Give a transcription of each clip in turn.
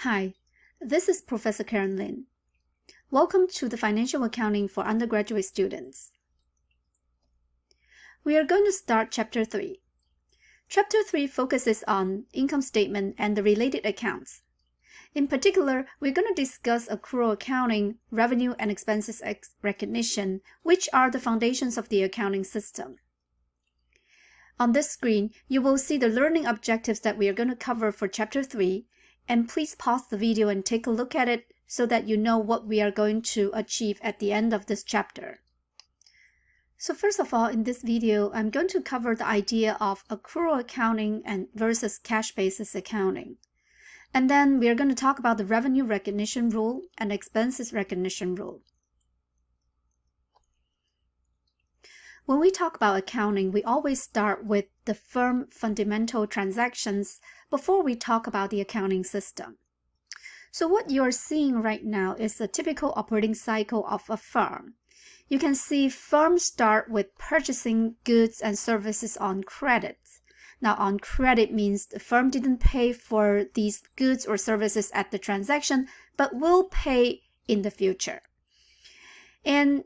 Hi, this is Professor Karen Lin. Welcome to the Financial Accounting for Undergraduate Students. We are going to start Chapter 3. Chapter 3 focuses on income statement and the related accounts. In particular, we're going to discuss accrual accounting, revenue and expenses recognition, which are the foundations of the accounting system. On this screen, you will see the learning objectives that we are going to cover for Chapter 3, and please pause the video and take a look at it so that you know what we are going to achieve at the end of this chapter. So first of all, in this video, I'm going to cover the idea of accrual accounting versus cash basis accounting. And then we are going to talk about the revenue recognition rule and expenses recognition rule. When we talk about accounting, we always start with the firm fundamental transactions before we talk about the accounting system. So what you're seeing right now is a typical operating cycle of a firm. You can see firms start with purchasing goods and services on credit. Now, on credit means the firm didn't pay for these goods or services at the transaction, but will pay in the future. And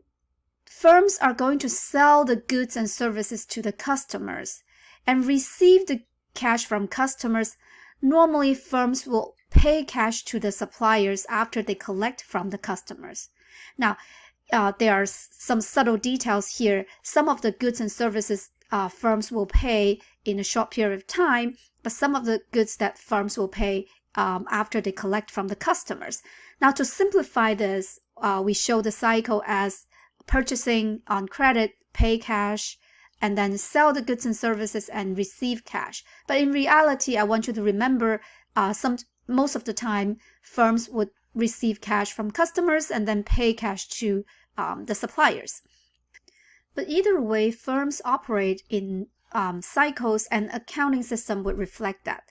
firms are going to sell the goods and services to the customers and receive the cash from customers. Normally, firms will pay cash to the suppliers after they collect from the customers. Now, there are some subtle details here. Some of the goods and services firms will pay in a short period of time, but some of the goods that firms will pay after they collect from the customers. Now, to simplify this, we show the cycle as purchasing on credit, pay cash, and then sell the goods and services and receive cash. But in reality, I want you to remember most of the time, firms would receive cash from customers and then pay cash to the suppliers. But either way, firms operate in cycles, and accounting system would reflect that.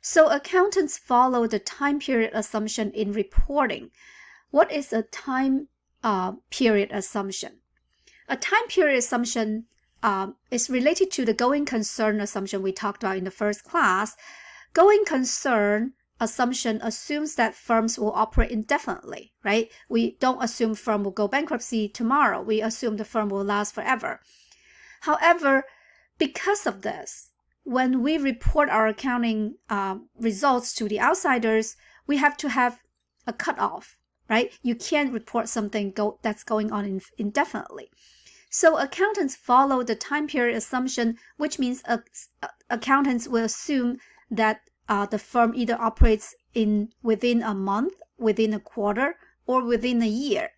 So accountants follow the time period assumption in reporting. What is a time period assumption? A time period assumption is related to the going concern assumption we talked about in the first class. Going concern assumption assumes that firms will operate indefinitely, right? We don't assume firm will go bankruptcy tomorrow. We assume the firm will last forever. However, because of this, when we report our accounting results to the outsiders, we have to have a cutoff, right? You can't report something that's going on indefinitely. So accountants follow the time period assumption, which means accountants will assume that the firm either operates within a month, within a quarter, or within a year.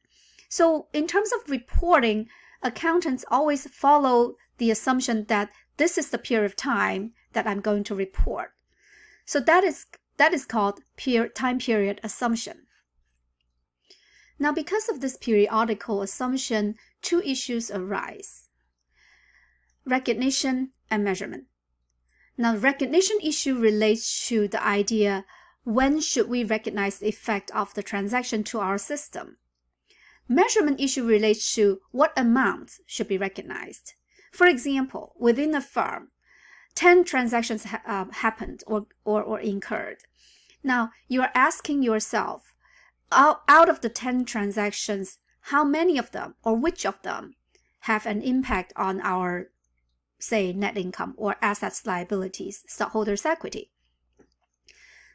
So in terms of reporting, accountants always follow the assumption that this is the period of time that I'm going to report. So that is called time period assumption. Now, because of this periodical assumption, two issues arise: recognition and measurement. Now, the recognition issue relates to the idea, when should we recognize the effect of the transaction to our system? Measurement issue relates to what amount should be recognized. For example, within a firm, 10 transactions happened or incurred. Now, you are asking yourself, out of the 10 transactions, how many of them or which of them have an impact on our, say, net income or assets, liabilities, stockholders' equity?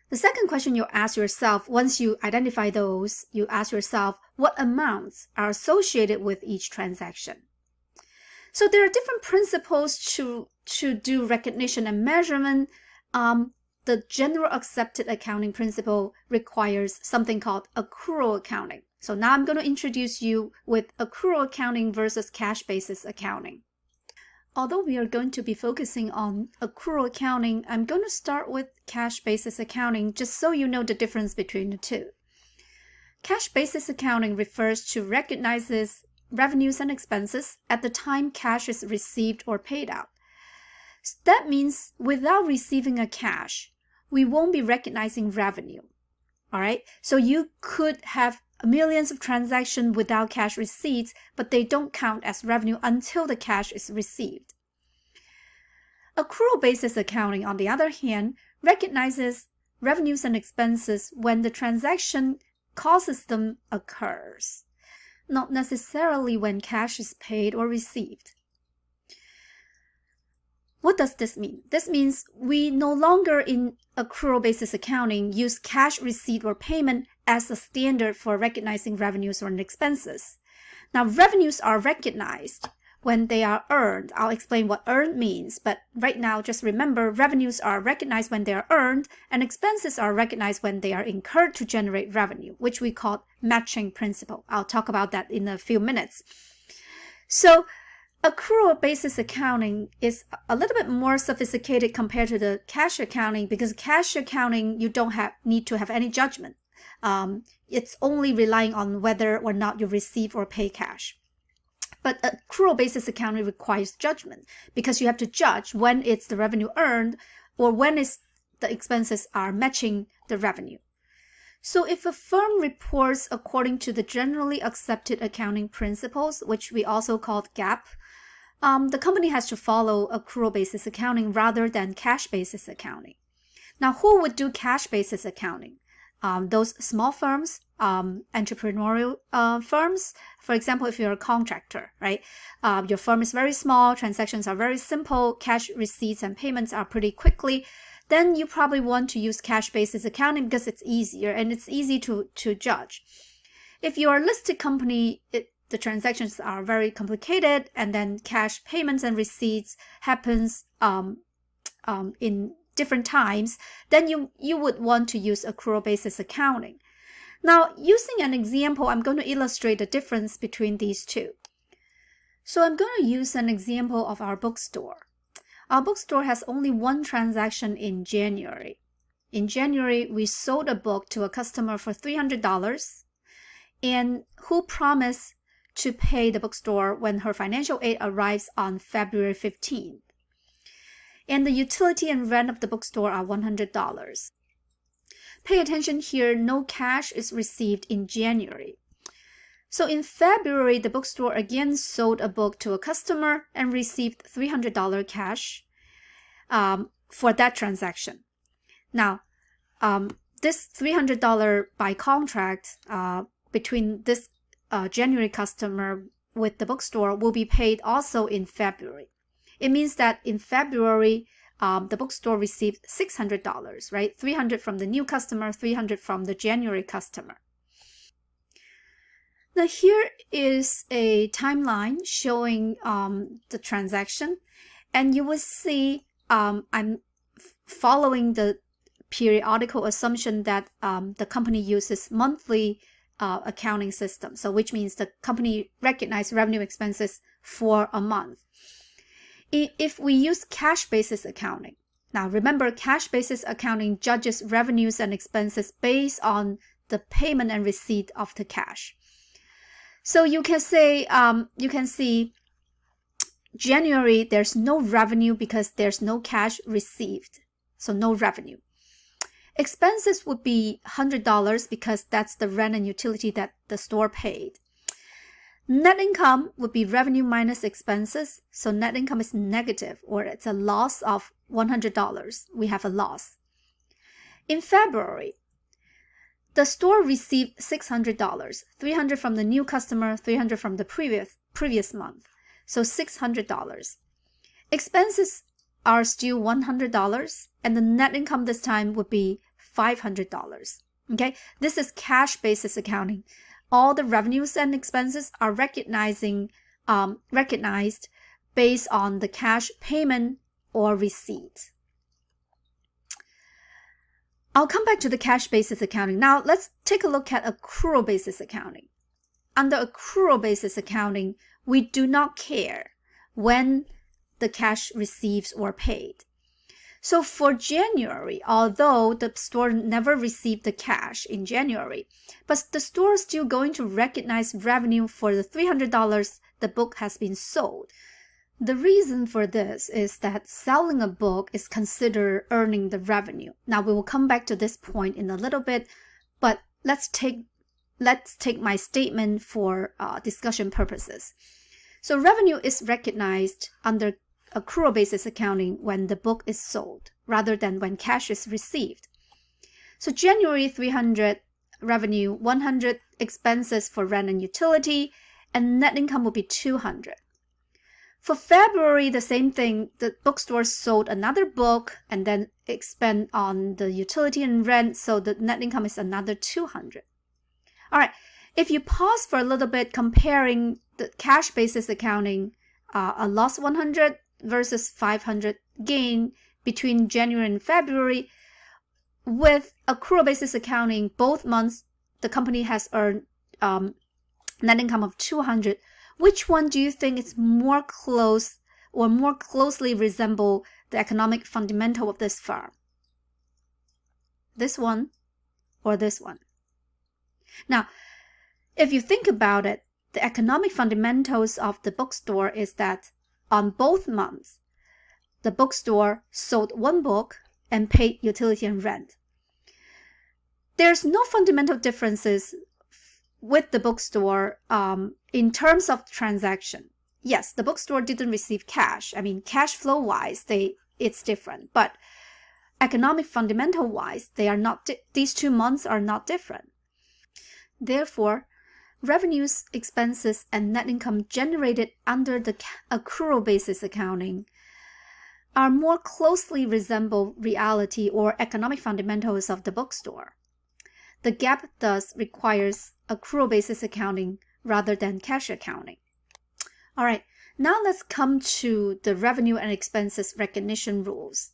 The second question you ask yourself, once you identify those, you ask yourself what amounts are associated with each transaction. So there are different principles to do recognition and measurement. The general accepted accounting principle requires something called accrual accounting. So now I'm going to introduce you with accrual accounting versus cash basis accounting. Although we are going to be focusing on accrual accounting, I'm going to start with cash basis accounting just so you know the difference between the two. Cash basis accounting refers to recognizes revenues and expenses at the time cash is received or paid out. That means without receiving a cash, we won't be recognizing revenue. All right, so you could have millions of transactions without cash receipts, but they don't count as revenue until the cash is received. Accrual basis accounting, on the other hand, recognizes revenues and expenses when the transaction causes them occurs, not necessarily when cash is paid or received. What does this mean? This means we no longer in accrual basis accounting use cash receipt or payment as a standard for recognizing revenues or expenses. Now, revenues are recognized when they are earned. I'll explain what earned means, but right now just remember revenues are recognized when they are earned and expenses are recognized when they are incurred to generate revenue, which we call matching principle. I'll talk about that in a few minutes. So accrual basis accounting is a little bit more sophisticated compared to the cash accounting, because cash accounting you don't need to have any judgment. It's only relying on whether or not you receive or pay cash. But accrual basis accounting requires judgment because you have to judge when it's the revenue earned or when it's the expenses are matching the revenue. So if a firm reports according to the generally accepted accounting principles, which we also call GAAP, the company has to follow accrual basis accounting rather than cash basis accounting. Now, who would do cash basis accounting? Those small firms, entrepreneurial firms. For example, if you're a contractor, right? Your firm is very small, transactions are very simple, cash receipts and payments are pretty quickly, then you probably want to use cash basis accounting because it's easier and it's easy to judge. If you're a listed company, the transactions are very complicated, and then cash payments and receipts happens in different times, then you would want to use accrual basis accounting. Now, using an example, I'm going to illustrate the difference between these two. So I'm going to use an example of our bookstore. Our bookstore has only one transaction in January. In January, we sold a book to a customer for $300 and who promised to pay the bookstore when her financial aid arrives on February 15th. And the utility and rent of the bookstore are $100. Pay attention here, no cash is received in January. So in February, the bookstore again sold a book to a customer and received $300 cash for that transaction. Now, this $300 by contract between this January customer with the bookstore will be paid also in February. It means that in February, the bookstore received $600, right? $300 from the new customer, $300 from the January customer. Now here is a timeline showing the transaction, and you will see I'm following the periodical assumption that the company uses monthly accounting system, so which means the company recognizes revenue expenses for a month. If we use cash basis accounting, now remember cash basis accounting judges revenues and expenses based on the payment and receipt of the cash. So you can say, you can see January there's no revenue because there's no cash received, so no revenue. Expenses would be $100 because that's the rent and utility that the store paid. Net income would be revenue minus expenses, so net income is negative, or it's a loss of $100. We have a loss. In February, the store received $600, $300 from the new customer, $300 from the previous month, so $600. Expenses are still $100, and the net income this time would be $500. Okay, this is cash basis accounting. All the revenues and expenses are recognized based on the cash payment or receipt. I'll come back to the cash basis accounting. Now let's take a look at accrual basis accounting. Under accrual basis accounting, we do not care when the cash receives or paid. So for January, although the store never received the cash in January, but the store is still going to recognize revenue for the $300 the book has been sold. The reason for this is that selling a book is considered earning the revenue. Now we will come back to this point in a little bit, but let's take my statement for discussion purposes. So revenue is recognized under accrual basis accounting when the book is sold rather than when cash is received. So January 300 revenue, 100 expenses for rent and utility, and net income will be 200. For February, the same thing. The bookstore sold another book and then expend on the utility and rent, so the net income is another 200. All right, if you pause for a little bit comparing the cash basis accounting, a loss 100 versus 500 gain between January and February, with accrual basis accounting, both months the company has earned net income of 200. Which one do you think is more close or more closely resemble the economic fundamental of this firm? This one or this one? Now, if you think about it, the economic fundamentals of the bookstore is that on both months, the bookstore sold one book and paid utility and rent. There's no fundamental differences with the bookstore in terms of transaction. Yes, the bookstore didn't receive cash. I mean, cash flow wise, it's different, but economic fundamental wise, they are not. These 2 months are not different. Therefore, revenues, expenses, and net income generated under the accrual basis accounting are more closely resemble reality or economic fundamentals of the bookstore. The GAAP thus requires accrual basis accounting rather than cash accounting. All right, now let's come to the revenue and expenses recognition rules.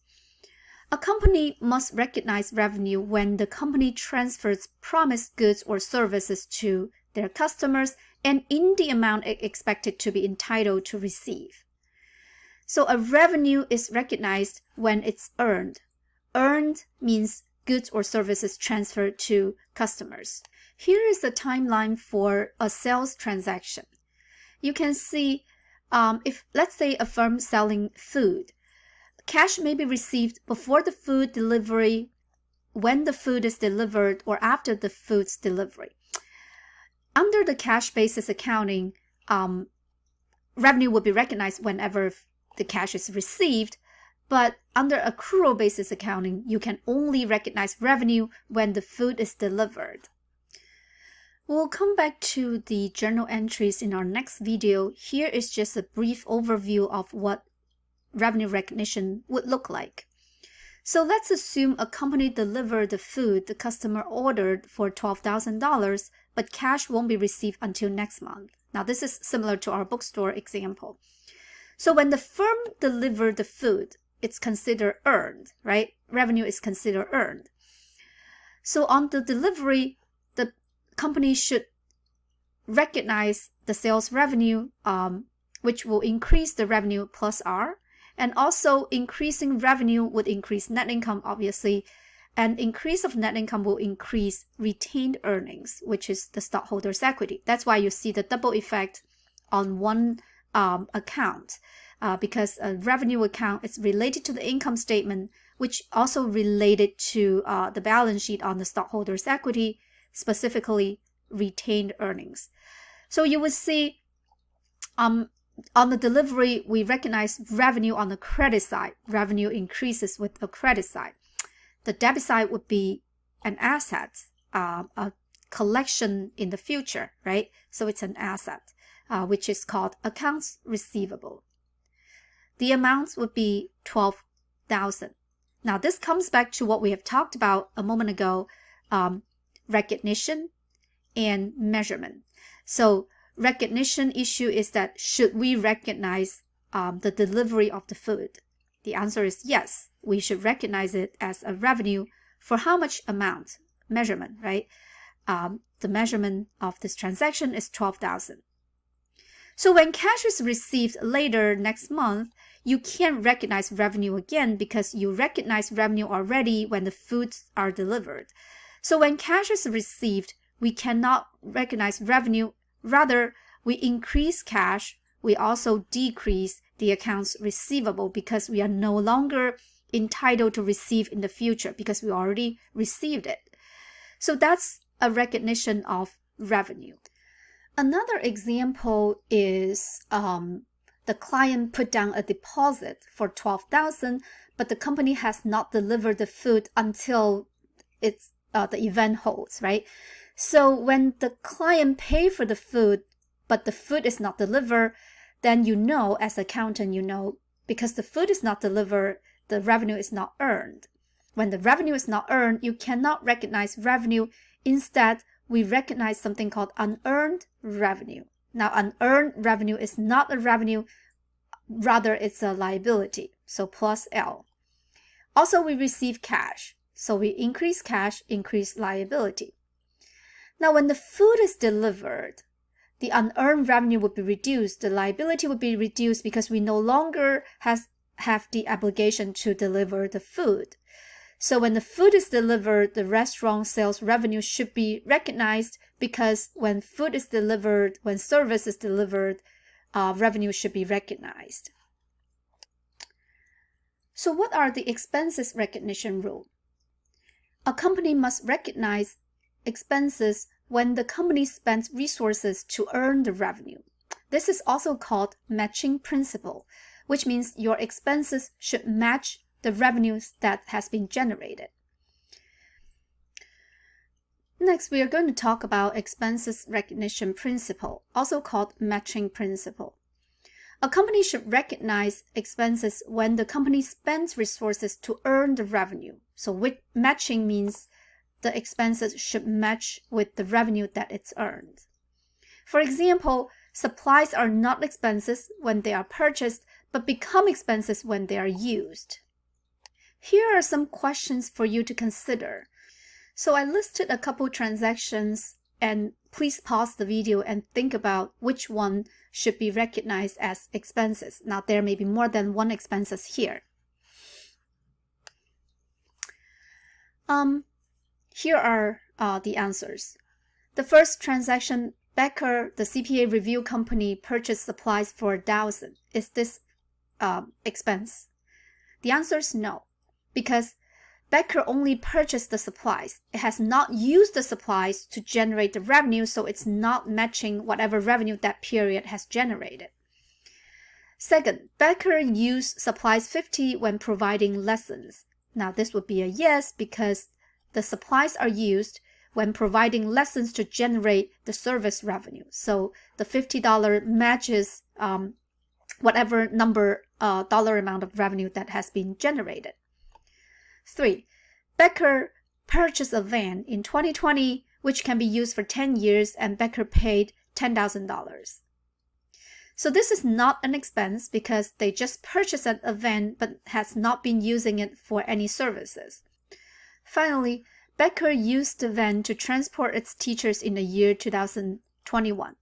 A company must recognize revenue when the company transfers promised goods or services to their customers and in the amount expected to be entitled to receive. So a revenue is recognized when it's earned. Earned means goods or services transferred to customers. Here is the timeline for a sales transaction. You can see if, let's say, a firm selling food, cash may be received before the food delivery, when the food is delivered, or after the food's delivery. Under the cash basis accounting, revenue will be recognized whenever the cash is received, but under accrual basis accounting, you can only recognize revenue when the food is delivered. We'll come back to the journal entries in our next video. Here is just a brief overview of what revenue recognition would look like. So let's assume a company delivered the food the customer ordered for $12,000, but cash won't be received until next month. Now this is similar to our bookstore example. So when the firm delivered the food, it's considered earned, right? Revenue is considered earned. So on the delivery, the company should recognize the sales revenue, which will increase the revenue plus R. And also increasing revenue would increase net income, obviously. And increase of net income will increase retained earnings, which is the stockholders' equity. That's why you see the double effect on one account. Because a revenue account is related to the income statement, which also related to the balance sheet on the stockholders' equity, specifically retained earnings. So you would see on the delivery, we recognize revenue on the credit side. Revenue increases with the credit side. The debit side would be an asset, a collection in the future, right? So it's an asset, which is called accounts receivable. The amount would be $12,000. Now this comes back to what we have talked about a moment ago, recognition and measurement. So recognition issue is that should we recognize the delivery of the food? The answer is yes. We should recognize it as a revenue for how much amount? Measurement, right? The measurement of this transaction is $12,000. So when cash is received later next month, you can't recognize revenue again because you recognize revenue already when the foods are delivered. So when cash is received, we cannot recognize revenue. Rather, we increase cash. We also decrease the accounts receivable because we are no longer entitled to receive in the future because we already received it. So that's a recognition of revenue. Another example is the client put down a deposit for $12,000, but the company has not delivered the food until it's the event holds, right? So when the client pay for the food, but the food is not delivered, then you know, as an accountant, you know, because the food is not delivered, the revenue is not earned. When the revenue is not earned, you cannot recognize revenue. Instead, we recognize something called unearned revenue. Now, unearned revenue is not a revenue, rather it's a liability, so plus L. Also, we receive cash, so we increase cash, increase liability. Now, when the food is delivered, the unearned revenue would be reduced, the liability would be reduced because we no longer have the obligation to deliver the food. So when the food is delivered, the restaurant sales revenue should be recognized, because when food is delivered, when service is delivered, revenue should be recognized. So what are the expenses recognition rules? A company must recognize expenses when the company spends resources to earn the revenue. This is also called matching principle, which means your expenses should match the revenues that has been generated. Next, we are going to talk about expenses recognition principle, also called matching principle. A company should recognize expenses when the company spends resources to earn the revenue. So with matching means the expenses should match with the revenue that it's earned. For example, supplies are not expenses when they are purchased, but become expenses when they are used. Here are some questions for you to consider. So I listed a couple transactions, and please pause the video and think about which one should be recognized as expenses. Now, there may be more than one expenses here. Here are the answers. The first transaction, Becker, the CPA review company, purchased supplies for 1,000. Is this expense? The answer is no, because Becker only purchased the supplies. It has not used the supplies to generate the revenue, so it's not matching whatever revenue that period has generated. Second, Becker used supplies 50 when providing lessons. Now, this would be a yes, because the supplies are used when providing lessons to generate the service revenue. So the $50 matches whatever dollar amount of revenue that has been generated. 3. Becker purchased a van in 2020, which can be used for 10 years, and Becker paid $10,000. So this is not an expense because they just purchased a van but has not been using it for any services. Finally, Becker used the van to transport its teachers in the year 2021.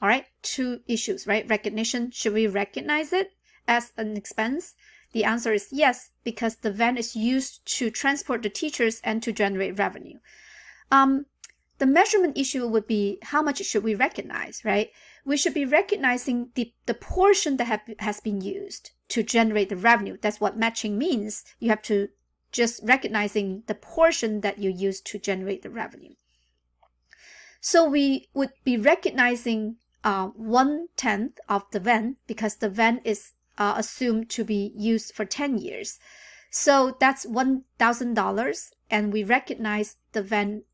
All right, two issues, right? Recognition, should we recognize it as an expense? The answer is yes, because the van is used to transport the teachers and to generate revenue. The measurement issue would be how much should we recognize, right? We should be recognizing the portion that has been used to generate the revenue. That's what matching means. You have to just recognizing the portion that you use to generate the revenue. So we would be recognizing 1/10 of the van, because the van is assumed to be used for 10 years. So that's $1,000, and we recognize the van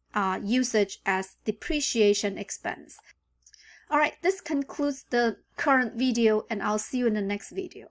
usage as depreciation expense. All right, this concludes the current video, and I'll see you in the next video.